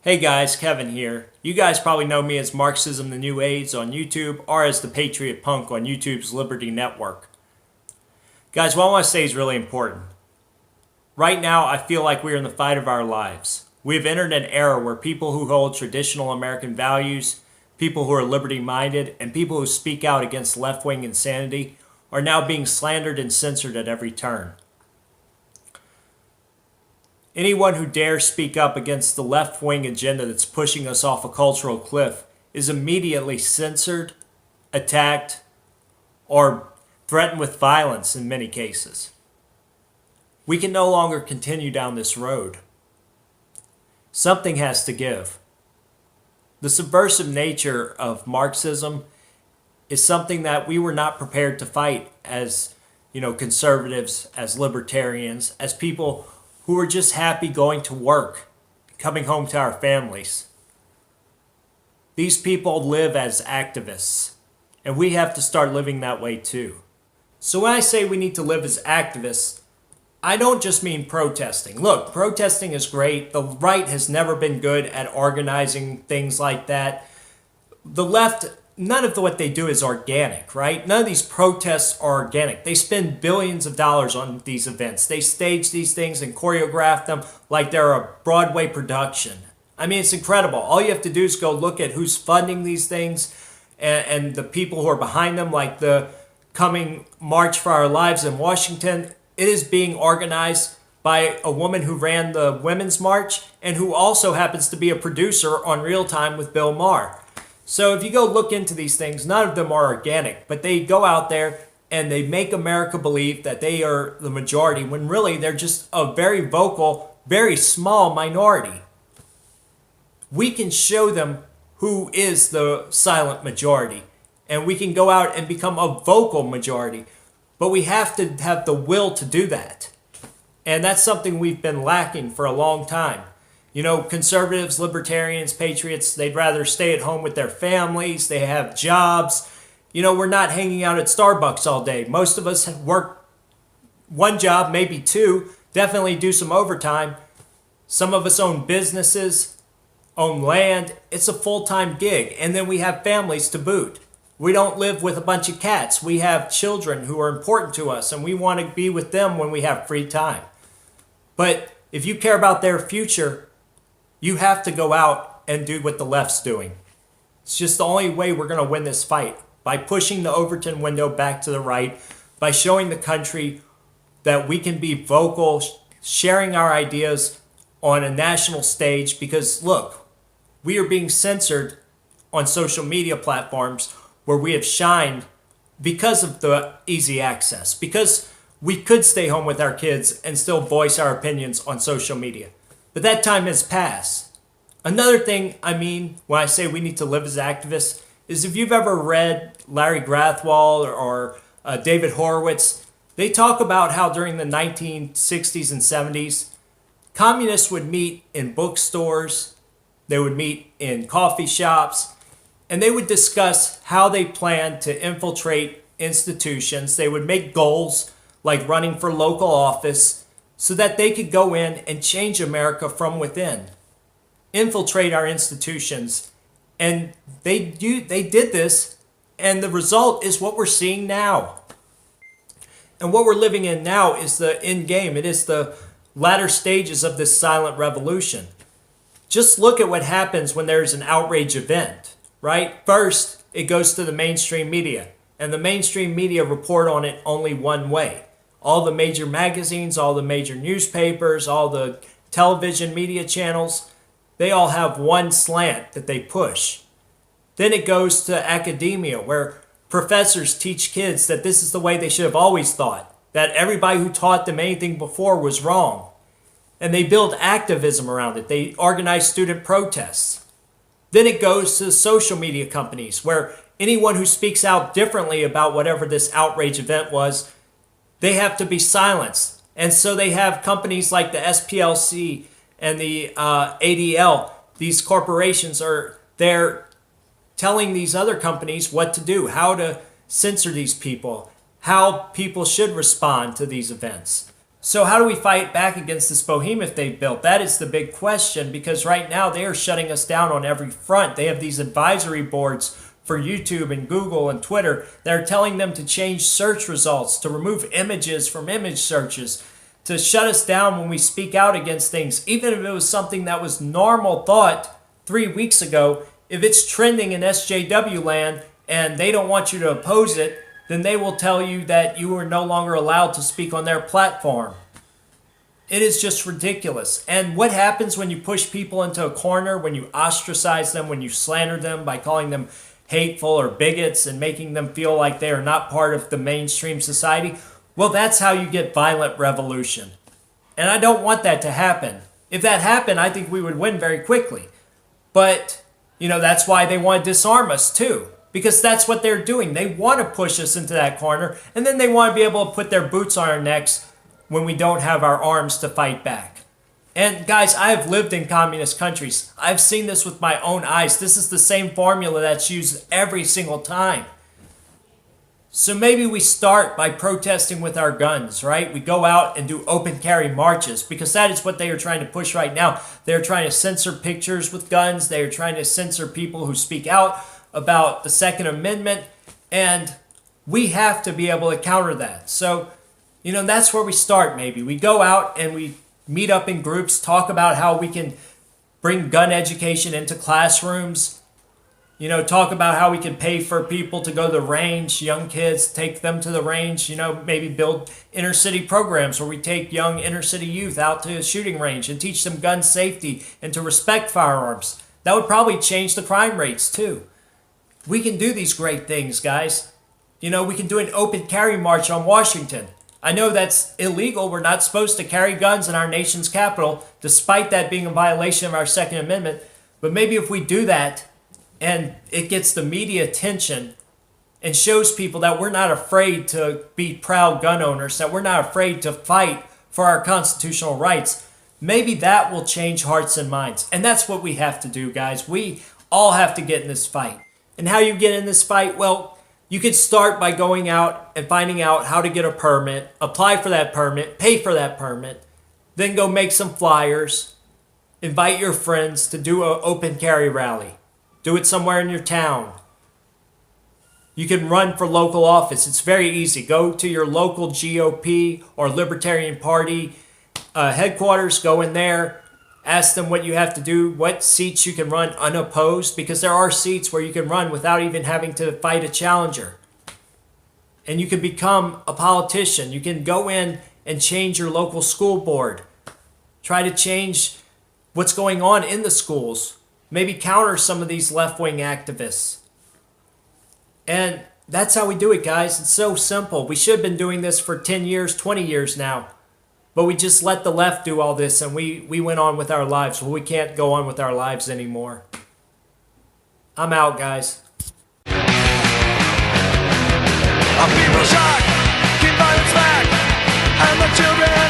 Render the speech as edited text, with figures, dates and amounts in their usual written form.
Hey guys, Kevin here. You guys probably know me as Marxism the New AIDS on YouTube or as the Patriot Punk on YouTube's Liberty Network. Guys, what I want to say is really important. Right now, I feel like we're in the fight of our lives. We've entered an era where people who hold traditional American values, people who are liberty-minded, and people who speak out against left-wing insanity are now being slandered and censored at every turn. Anyone who dares speak up against the left-wing agenda that's pushing us off a cultural cliff is immediately censored, attacked, or threatened with violence in many cases. We can no longer continue down this road. Something has to give. The subversive nature of Marxism is something that we were not prepared to fight as, conservatives, as libertarians, as people who are just happy going to work, coming home to our families. These people live as activists, and we have to start living that way too. So when I say we need to live as activists, I don't just mean protesting. Look, protesting is great. The right has never been good at organizing things like that. The left, none of what they do is organic, right? None of these protests are organic. They spend billions of dollars on these events. They stage these things and choreograph them like they're a Broadway production. I mean, it's incredible. All you have to do is go look at who's funding these things and the people who are behind them, like the coming March for Our Lives in Washington. It is being organized by a woman who ran the Women's March and who also happens to be a producer on Real Time with Bill Maher. So if you go look into these things, none of them are organic, but they go out there and they make America believe that they are the majority when really they're just a very vocal, very small minority. We can show them who is the silent majority, and we can go out and become a vocal majority, but we have to have the will to do that. And that's something we've been lacking for a long time. Conservatives, libertarians, patriots, they'd rather stay at home with their families. They have jobs. We're not hanging out at Starbucks all day. Most of us work one job, maybe two, definitely do some overtime. Some of us own businesses, own land. It's a full-time gig. And then we have families to boot. We don't live with a bunch of cats. We have children who are important to us, and we want to be with them when we have free time. But if you care about their future, you have to go out and do what the left's doing. It's just the only way we're going to win this fight, by pushing the Overton window back to the right, by showing the country that we can be vocal, sharing our ideas on a national stage. Because look, we are being censored on social media platforms where we have shined because of the easy access, because we could stay home with our kids and still voice our opinions on social media. But that time has passed. Another thing I mean when I say we need to live as activists is if you've ever read Larry Grathwohl or David Horowitz, they talk about how during the 1960s and 70s, communists would meet in bookstores, they would meet in coffee shops, and they would discuss how they planned to infiltrate institutions. They would make goals like running for local office, so that they could go in and change America from within, infiltrate our institutions. And they did this, and the result is what we're seeing now. And what we're living in now is the end game. It is the latter stages of this silent revolution. Just look at what happens when there's an outrage event, right? First, it goes to the mainstream media, and the mainstream media report on it only one way. All the major magazines, all the major newspapers, all the television media channels, they all have one slant that they push. Then it goes to academia, where professors teach kids that this is the way they should have always thought, that everybody who taught them anything before was wrong. And they build activism around it. They organize student protests. Then it goes to the social media companies, where anyone who speaks out differently about whatever this outrage event was, they have to be silenced. And so they have companies like the SPLC and the ADL. These corporations are there telling these other companies what to do, how to censor these people, how people should respond to these events. So how do we fight back against this behemoth they've built? That is the big question, because right now they are shutting us down on every front. They have these advisory boards for YouTube and Google and Twitter that are telling them to change search results, to remove images from image searches, to shut us down when we speak out against things. Even if it was something that was normal thought 3 weeks ago, if it's trending in SJW land and they don't want you to oppose it, then they will tell you that you are no longer allowed to speak on their platform. It is just ridiculous. And what happens when you push people into a corner, when you ostracize them, when you slander them by calling them hateful or bigots and making them feel like they are not part of the mainstream society? Well, that's how you get violent revolution. And I don't want that to happen. If that happened, I think we would win very quickly. But, that's why they want to disarm us too. Because that's what they're doing. They want to push us into that corner, and then they want to be able to put their boots on our necks when we don't have our arms to fight back. And guys, I have lived in communist countries. I've seen this with my own eyes. This is the same formula that's used every single time. So maybe we start by protesting with our guns, right? We go out and do open carry marches, because that is what they are trying to push right now. They're trying to censor pictures with guns. They are trying to censor people who speak out about the Second Amendment, and we have to be able to counter that. So, that's where we start maybe. We go out and we meet up in groups, talk about how we can bring gun education into classrooms, talk about how we can pay for people to go to the range, young kids, take them to the range, maybe build inner city programs where we take young inner city youth out to a shooting range and teach them gun safety and to respect firearms. That would probably change the crime rates too. We can do these great things, guys. We can do an open carry march on Washington. I know that's illegal. We're not supposed to carry guns in our nation's capital, despite that being a violation of our Second Amendment. But maybe if we do that, and it gets the media attention and shows people that we're not afraid to be proud gun owners, that we're not afraid to fight for our constitutional rights, maybe that will change hearts and minds. And that's what we have to do, guys. We all have to get in this fight. And how you get in this fight? Well, you could start by going out and finding out how to get a permit, apply for that permit, pay for that permit, then go make some flyers, invite your friends to do an open carry rally. Do it somewhere in your town. You can run for local office. It's very easy. Go to your local GOP or Libertarian Party headquarters, go in there. Ask them what you have to do, what seats you can run unopposed, because there are seats where you can run without even having to fight a challenger. And you can become a politician. You can go in and change your local school board. Try to change what's going on in the schools. Maybe counter some of these left-wing activists. And that's how we do it, guys. It's so simple. We should have been doing this for 10 years, 20 years now. But we just let the left do all this, and we went on with our lives. Well, we can't go on with our lives anymore. I'm out, guys. Our people shock, keep violence back, and the children